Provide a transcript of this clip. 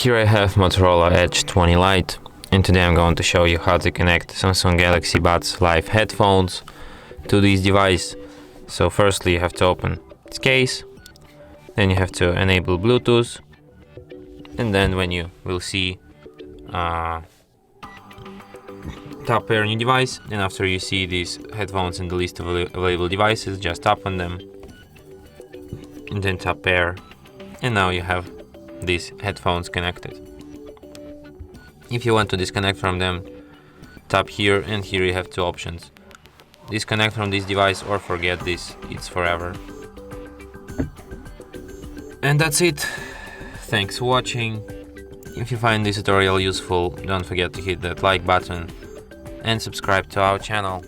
Here I have Motorola Edge 20 Lite, and today I'm going to show you how to connect Samsung Galaxy Buds Live headphones to this device. So firstly you have to open its case, then you have to enable Bluetooth, and then when you will see tap pair new device, and after you see these headphones in the list of available devices, just tap on them and then tap pair, and now you have these headphones connected. If you want to disconnect from them, tap here, and here you have two options: disconnect from this device or forget this, it's forever. And that's it. Thanks for watching. If you find this tutorial useful, don't forget to hit that like button and subscribe to our channel.